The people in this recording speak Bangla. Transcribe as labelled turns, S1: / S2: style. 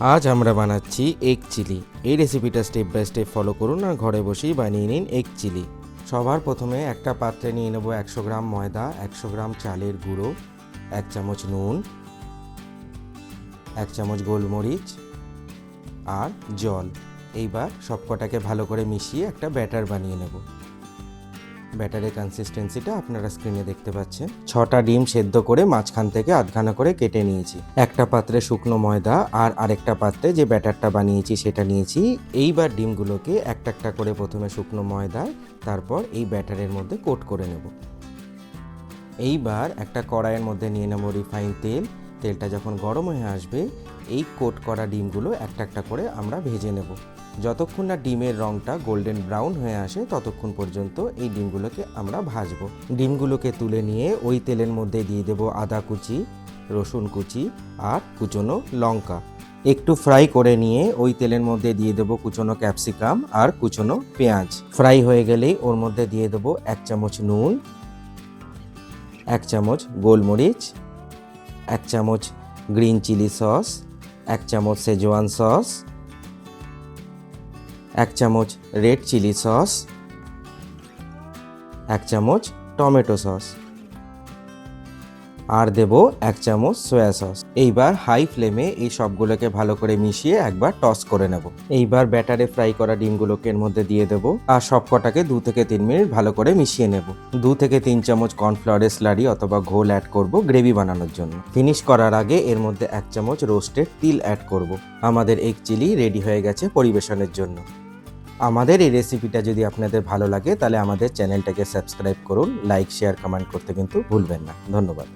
S1: আজ আমরা বানাচ্ছি এগ চিলি। এই রেসিপিটা স্টেপ বাই স্টেপ ফলো করুন আর ঘরে বসেই বানিয়ে নিন এগ চিলি। সবার প্রথমে একটা পাত্রে নিয়ে নেব 100 গ্রাম ময়দা, 100 গ্রাম চালের গুঁড়ো, 1 চামচ নুন, 1 চামচ গোলমরিচ আর জল। এইবার সবকটাকে ভালো করে মিশিয়ে একটা ব্যাটার বানিয়ে নেব। ব্যাটারের কনসিস্টেন্সিটা আপনারা স্ক্রিনে দেখতে পাচ্ছেন। 6টা ডিম সেদ্ধ করে মাঝখান থেকে আধখানা করে কেটে নিয়েছি। একটা পাত্রে শুকনো ময়দা আর আরেকটা পাত্রে যে ব্যাটারটা বানিয়েছি সেটা নিয়েছি। এইবার ডিমগুলোকে একটা একটা করে প্রথমে শুকনো ময়দায়, তারপর এই ব্যাটারের মধ্যে কোট করে নেব। এইবার একটা কড়াইয়ের মধ্যে নিয়ে নেব রিফাইন তেল। তেলটা যখন গরম হয়ে আসবে, এই কোট করা ডিমগুলো একটা একটা করে আমরা ভেজে নেব। যতক্ষণ না ডিমের রঙটা গোল্ডেন ব্রাউন হয়ে আসে ততক্ষণ পর্যন্ত এই ডিমগুলোকে আমরা ভাজবো। ডিমগুলোকে তুলে নিয়ে ওই তেলের মধ্যে দিয়ে দেব আদা কুচি, রসুন কুচি আর কুচনো লঙ্কা। একটু ফ্রাই করে নিয়ে ওই তেলের মধ্যে দিয়ে দেবো কুচনো ক্যাপসিকাম আর কুচনো পেঁয়াজ। ফ্রাই হয়ে গেলেই ওর মধ্যে দিয়ে দেবো 1 চামচ নুন, 1 চামচ গোলমরিচ, 1 চামচ গ্রিন চিলি সস, 1 চামচ সেজওয়ান সস, 1 চামচ রেড চিলি সস, 1 চামচ টমেটো সস আর দেব 1 চামচ সয়া সস। এইবার হাই ফ্লেমে এই সবগুলোকে ভালো করে মিশিয়ে একবার টস করে নেব। এইবার ব্যাটারে ফ্রাই করা ডিমগুলোকে এর মধ্যে দিয়ে দেব আর সবকটাকে 2 থেকে 3 মিনিট ভালো করে মিশিয়ে নেব। 2 থেকে 3 চামচ কর্নফ্লাওয়ারের স্লারি অথবা ঘোল অ্যাড করব গ্রেভি বানানোর জন্য। ফিনিশ করার আগে এর মধ্যে 1 চামচ রোস্টেড তিল অ্যাড করব। আমাদের এগ চিলি রেডি হয়ে গেছে পরিবেশনের জন্য। আমাদের এই রেসিপিটা যদি আপনাদের ভালো লাগে তাহলে আমাদের চ্যানেলটাকে সাবস্ক্রাইব করুন, লাইক শেয়ার কমেন্ট করতে কিন্তু ভুলবেন না। ধন্যবাদ।